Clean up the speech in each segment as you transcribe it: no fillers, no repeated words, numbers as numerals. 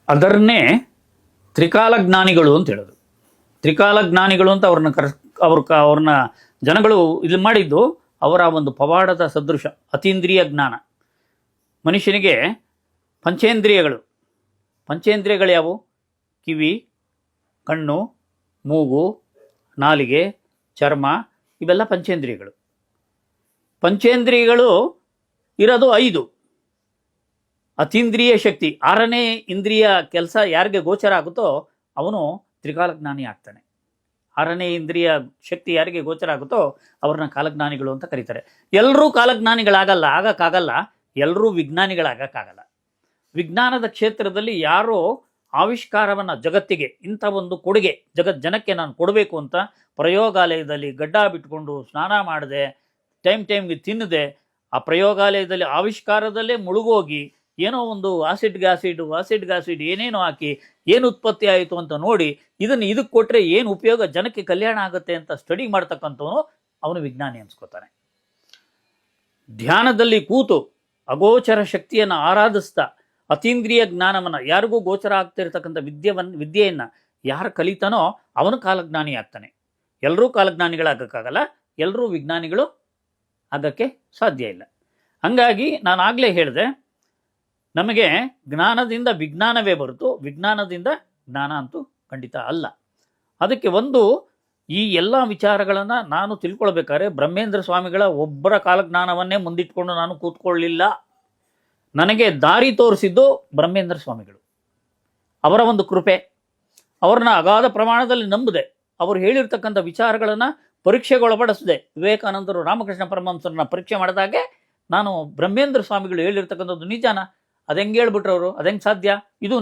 ಅದನ್ನೇ ತ್ರಿಕಾಲ ಜ್ಞಾನಿಗಳು ಅಂತ ಹೇಳೋದು. ತ್ರಿಕಾಲ ಜ್ಞಾನಿಗಳು ಅಂತ ಅವ್ರನ್ನ ಜನಗಳು ಇಲ್ಲಿ ಮಾಡಿದ್ದು ಅವರ ಒಂದು ಪವಾಡದ ಸದೃಶ. ಅತೀಂದ್ರಿಯ ಜ್ಞಾನ. ಮನುಷ್ಯನಿಗೆ ಪಂಚೇಂದ್ರಿಯಗಳು ಯಾವುವು? ಕಿವಿ, ಕಣ್ಣು, ಮೂಗು, ನಾಲಿಗೆ, ಚರ್ಮ, ಇವೆಲ್ಲ ಪಂಚೇಂದ್ರಿಯಗಳು ಇರೋದು 5. ಅತೀಂದ್ರಿಯ ಶಕ್ತಿ, 6ನೇ ಇಂದ್ರಿಯ ಕೆಲಸ ಯಾರಿಗೆ ಗೋಚರ ಆಗುತ್ತೋ ಅವನು ತ್ರಿಕಾಲಜ್ಞಾನಿ ಆಗ್ತಾನೆ. 6ನೇ ಇಂದ್ರಿಯ ಶಕ್ತಿ ಯಾರಿಗೆ ಗೋಚರ ಆಗುತ್ತೋ ಅವ್ರನ್ನ ಕಾಲಜ್ಞಾನಿಗಳು ಅಂತ ಕರೀತಾರೆ. ಎಲ್ಲರೂ ಆಗಕ್ಕಾಗಲ್ಲ. ಎಲ್ಲರೂ ವಿಜ್ಞಾನಿಗಳಾಗಕ್ಕಾಗಲ್ಲ. ವಿಜ್ಞಾನದ ಕ್ಷೇತ್ರದಲ್ಲಿ ಯಾರೋ ಆವಿಷ್ಕಾರವನ್ನು ಜಗತ್ತಿಗೆ ಇಂಥ ಒಂದು ಕೊಡುಗೆ ಜನಕ್ಕೆ ನಾನು ಕೊಡಬೇಕು ಅಂತ ಪ್ರಯೋಗಾಲಯದಲ್ಲಿ ಗಡ್ಡ ಬಿಟ್ಕೊಂಡು ಸ್ನಾನ ಮಾಡದೆ ಟೈಮ್ಗೆ ತಿನ್ನದೆ ಆ ಪ್ರಯೋಗಾಲಯದಲ್ಲಿ ಆವಿಷ್ಕಾರದಲ್ಲೇ ಮುಳುಗೋಗಿ ಏನೋ ಒಂದು ಆಸಿಡ್ ಏನೇನೋ ಹಾಕಿ ಏನು ಉತ್ಪತ್ತಿ ಆಯಿತು ಅಂತ ನೋಡಿ ಇದಕ್ಕೆ ಕೊಟ್ಟರೆ ಏನು ಉಪಯೋಗ, ಜನಕ್ಕೆ ಕಲ್ಯಾಣ ಆಗುತ್ತೆ ಅಂತ ಸ್ಟಡಿ ಮಾಡ್ತಕ್ಕಂಥವನು ಅವನು ವಿಜ್ಞಾನಿ ಅನ್ಸ್ಕೋತಾನೆ. ಧ್ಯಾನದಲ್ಲಿ ಕೂತು ಅಗೋಚರ ಶಕ್ತಿಯನ್ನು ಆರಾಧಿಸ್ತಾ ಅತೀಂದ್ರಿಯ ಜ್ಞಾನವನ್ನು, ಯಾರಿಗೂ ಗೋಚರ ಆಗ್ತಿರ್ತಕ್ಕಂಥ ವಿದ್ಯೆಯನ್ನು ಯಾರು ಕಲಿತಾನೋ ಅವನು ಕಾಲಜ್ಞಾನಿ ಆಗ್ತಾನೆ. ಎಲ್ಲರೂ ಕಾಲಜ್ಞಾನಿಗಳಾಗಕ್ಕಾಗಲ್ಲ, ಎಲ್ಲರೂ ವಿಜ್ಞಾನಿಗಳು ಆಗಕ್ಕೆ ಸಾಧ್ಯ ಇಲ್ಲ. ಹಂಗಾಗಿ ನಾನು ಆಗಲೇ ಹೇಳಿದೆ, ನಮಗೆ ಜ್ಞಾನದಿಂದ ವಿಜ್ಞಾನವೇ ಹೊರತು ವಿಜ್ಞಾನದಿಂದ ಜ್ಞಾನ ಅಂತೂ ಖಂಡಿತ ಅಲ್ಲ. ಅದಕ್ಕೆ ಈ ಎಲ್ಲ ವಿಚಾರಗಳನ್ನು ನಾನು ತಿಳ್ಕೊಳ್ಬೇಕಾದ್ರೆ ಬ್ರಹ್ಮೇಂದ್ರ ಸ್ವಾಮಿಗಳ ಒಬ್ಬರ ಕಾಲಜ್ಞಾನವನ್ನೇ ಮುಂದಿಟ್ಕೊಂಡು ನಾನು ಕೂತ್ಕೊಳ್ಳಲಿಲ್ಲ. ನನಗೆ ದಾರಿ ತೋರಿಸಿದ್ದು ಬ್ರಹ್ಮೇಂದ್ರ ಸ್ವಾಮಿಗಳು. ಅವರ ಒಂದು ಕೃಪೆ, ಅವ್ರನ್ನ ಅಗಾಧ ಪ್ರಮಾಣದಲ್ಲಿ ನಂಬಿದೆ. ಅವರು ಹೇಳಿರ್ತಕ್ಕಂಥ ವಿಚಾರಗಳನ್ನು ಪರೀಕ್ಷೆಗೊಳಪಡಿಸಿದೆ. ವಿವೇಕಾನಂದರು ರಾಮಕೃಷ್ಣ ಪರಮಹಂಸರನ್ನ ಪರೀಕ್ಷೆ ಮಾಡಿದಾಗೆ ನಾನು ಬ್ರಹ್ಮೇಂದ್ರ ಸ್ವಾಮಿಗಳು ಹೇಳಿರ್ತಕ್ಕಂಥದ್ದು ನಿಜಾನ, ಅದೆಂಗೆ ಹೇಳ್ಬಿಟ್ರು ಅವರು, ಅದೆಂಗೆ ಸಾಧ್ಯ? ಇದು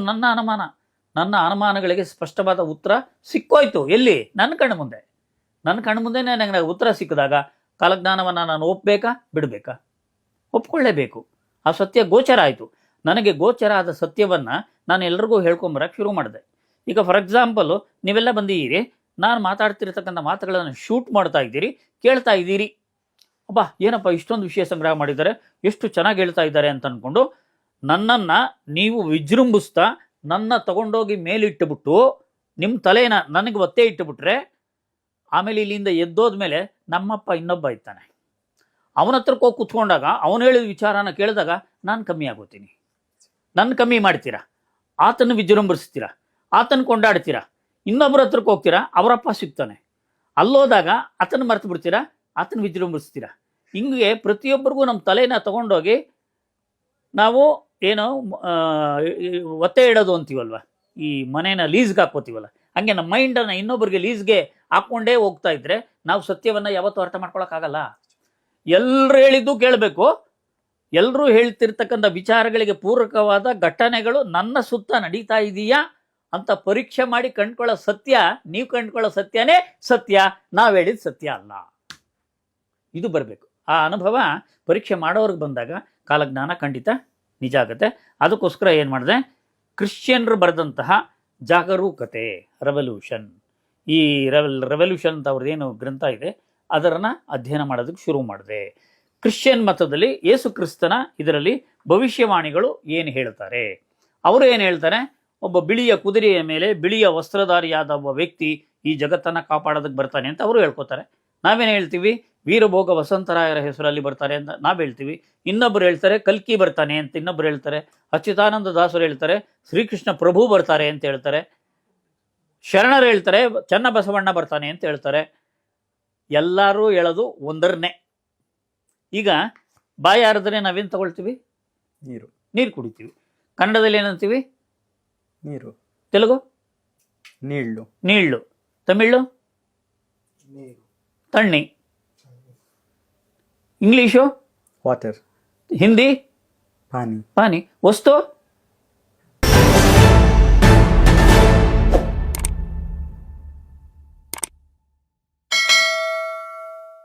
ನನ್ನ ಅನುಮಾನಗಳಿಗೆ ಸ್ಪಷ್ಟವಾದ ಉತ್ತರ ಸಿಕ್ಕೋಯ್ತು. ಎಲ್ಲಿ? ನನ್ನ ಕಣ್ಣು ಮುಂದೆನೇ ನನಗೆ ಉತ್ತರ ಸಿಕ್ಕಿದಾಗ ಕಾಲಜ್ಞಾನವನ್ನು ನಾನು ಒಪ್ಪಬೇಕಾ ಬಿಡಬೇಕಾ? ಒಪ್ಕೊಳ್ಳೇಬೇಕು. ಆ ಸತ್ಯ ಗೋಚರ ಆಯಿತು. ನನಗೆ ಗೋಚರ ಆದ ಸತ್ಯವನ್ನು ನಾನು ಎಲ್ರಿಗೂ ಹೇಳ್ಕೊಂಬರಕ್ಕೆ ಶುರು ಮಾಡಿದೆ. ಈಗ ಫಾರ್ ಎಕ್ಸಾಂಪಲು, ನೀವೆಲ್ಲ ಬಂದಿದ್ದೀರಿ, ನಾನು ಮಾತಾಡ್ತಿರ್ತಕ್ಕಂಥ ಮಾತುಗಳನ್ನು ಶೂಟ್ ಮಾಡ್ತಾ ಇದ್ದೀರಿ, ಕೇಳ್ತಾ ಇದ್ದೀರಿ. ಅಬ್ಬಾ ಏನಪ್ಪ ಇಷ್ಟೊಂದು ವಿಷಯ ಸಂಗ್ರಹ ಮಾಡಿದ್ದಾರೆ, ಎಷ್ಟು ಚೆನ್ನಾಗಿ ಹೇಳ್ತಾ ಇದ್ದಾರೆ ಅಂತ ಅಂದ್ಕೊಂಡು ನನ್ನನ್ನು ನೀವು ವಿಜೃಂಭಿಸ್ತಾ ನನ್ನ ತಗೊಂಡೋಗಿ ಮೇಲಿಟ್ಟುಬಿಟ್ಟು ನಿಮ್ಮ ತಲೆನ ನನಗೆ ಒತ್ತೆ ಇಟ್ಟುಬಿಟ್ರೆ, ಆಮೇಲೆ ಇಲ್ಲಿಂದ ಎದ್ದೋದ್ಮೇಲೆ ನಮ್ಮಪ್ಪ ಇನ್ನೊಬ್ಬ ಇರ್ತಾನೆ, ಅವನ ಹತ್ರಕ್ಕೆ ಹೋಗಿ ಕೂತ್ಕೊಂಡಾಗ ಅವನು ಹೇಳಿದ ವಿಚಾರನ ಕೇಳಿದಾಗ ನಾನು ಕಮ್ಮಿ ಆಗೋತೀನಿ. ನನ್ನ ಕಮ್ಮಿ ಮಾಡ್ತೀರಾ, ಆತನ ವಿಜೃಂಭಿಸ್ತೀರಾ, ಆತನ ಕೊಂಡಾಡ್ತೀರಾ. ಇನ್ನೊಬ್ಬರ ಹತ್ರಕ್ಕೆ ಹೋಗ್ತೀರಾ, ಅವರಪ್ಪ ಸಿಗ್ತಾನೆ. ಅಲ್ಲೋದಾಗ ಆತನ ಮರೆತು ಬಿಡ್ತೀರಾ, ಆತನ ವಿಜೃಂಭಿಸ್ತೀರಾ. ಹಿಂಗೆ ಪ್ರತಿಯೊಬ್ಬರಿಗೂ ನಮ್ಮ ತಲೆನ ತಗೊಂಡೋಗಿ ನಾವು ಏನೋ ಒತ್ತೆ ಇಡೋದು ಅಂತೀವಲ್ವ, ಈ ಮನೇನ ಲೀಸ್ಗೆ ಹಾಕ್ಕೋತೀವಲ್ಲ, ಹಂಗೆ ನಮ್ಮ ಮೈಂಡನ್ನು ಇನ್ನೊಬ್ಬರಿಗೆ ಲೀಸ್ಗೆ ಹಾಕ್ಕೊಂಡೇ ಹೋಗ್ತಾ ಇದ್ರೆ ನಾವು ಸತ್ಯವನ್ನು ಯಾವತ್ತೂ ಅರ್ಥ ಮಾಡ್ಕೊಳಕ್ಕಾಗಲ್ಲ. ಎಲ್ಲರೂ ಹೇಳಿದ್ದು ಕೇಳಬೇಕು. ಎಲ್ಲರೂ ಹೇಳ್ತಿರ್ತಕ್ಕಂಥ ವಿಚಾರಗಳಿಗೆ ಪೂರಕವಾದ ಘಟನೆಗಳು ನನ್ನ ಸುತ್ತ ನಡೀತಾ ಇದೆಯಾ ಅಂತ ಪರೀಕ್ಷೆ ಮಾಡಿ ಕಂಡ್ಕೊಳ್ಳೋ ಸತ್ಯ, ನೀವು ಕಂಡ್ಕೊಳ್ಳೋ ಸತ್ಯನೇ ಸತ್ಯ, ನಾವು ಹೇಳಿದ ಸತ್ಯ ಅಲ್ಲ. ಇದು ಬರಬೇಕು. ಆ ಅನುಭವ ಪರೀಕ್ಷೆ ಮಾಡೋರ್ಗೆ ಬಂದಾಗ ಕಾಲಜ್ಞಾನ ಖಂಡಿತ ನಿಜ ಆಗುತ್ತೆ. ಅದಕ್ಕೋಸ್ಕರ ಏನು ಮಾಡಿದೆ, ಕ್ರಿಶ್ಚಿಯನ್ರು ಬರೆದಂತಹ ಜಾಗರೂಕತೆ, ರೆವಲ್ಯೂಷನ್, ಈ ರೆವಲ್ಯೂಷನ್ ಅಂತ ಅವ್ರದ್ದೇನು ಗ್ರಂಥ ಇದೆ ಅದನ್ನು ಅಧ್ಯಯನ ಮಾಡೋದಕ್ಕೆ ಶುರು ಮಾಡಿದೆ. ಕ್ರಿಶ್ಚಿಯನ್ ಮತದಲ್ಲಿ ಯೇಸು ಕ್ರಿಸ್ತನ ಇದರಲ್ಲಿ ಭವಿಷ್ಯವಾಣಿಗಳು ಏನು ಹೇಳ್ತಾರೆ, ಅವರು ಏನು ಹೇಳ್ತಾರೆ, ಒಬ್ಬ ಬಿಳಿಯ ಕುದುರೆಯ ಮೇಲೆ ಬಿಳಿಯ ವಸ್ತ್ರಧಾರಿಯಾದ ಒಬ್ಬ ವ್ಯಕ್ತಿ ಈ ಜಗತ್ತನ್ನು ಕಾಪಾಡೋದಕ್ಕೆ ಬರ್ತಾನೆ ಅಂತ ಅವರು ಹೇಳ್ಕೊತಾರೆ. ನಾವೇನು ಹೇಳ್ತೀವಿ, ವೀರಭೋಗ ವಸಂತರಾಯರ ಹೆಸರಲ್ಲಿ ಬರ್ತಾರೆ ಅಂತ ನಾವು ಹೇಳ್ತೀವಿ. ಇನ್ನೊಬ್ಬರು ಹೇಳ್ತಾರೆ ಕಲ್ಕಿ ಬರ್ತಾನೆ ಅಂತ, ಇನ್ನೊಬ್ಬರು ಹೇಳ್ತಾರೆ ಅಚ್ಯುತಾನಂದ ದಾಸರು ಹೇಳ್ತಾರೆ ಶ್ರೀಕೃಷ್ಣ ಪ್ರಭು ಬರ್ತಾರೆ ಅಂತ ಹೇಳ್ತಾರೆ, ಶರಣರು ಹೇಳ್ತಾರೆ ಚನ್ನಬಸವಣ್ಣ ಬರ್ತಾನೆ ಅಂತ ಹೇಳ್ತಾರೆ. ಎಲ್ಲರೂ ಹೇಳೋದು ಒಂದರನ್ನೇ. ಈಗ ಬಾಯಿ ಆರಿದ್ರೆ ನಾವೇನು ತಗೊಳ್ತೀವಿ? ನೀರು ಕುಡಿತೀವಿ. ಕನ್ನಡದಲ್ಲಿ ಏನಂತೀವಿ? ನೀರು. ತೆಲುಗು? ನೀಳ್ಳು. ತಮಿಳು? ತಣ್ಣಿ. ಇಂಗ್ಲೀಷು? ವಾಟರ್. ಹಿಂದಿ? ಪಾನಿ. ವಸ್ತು?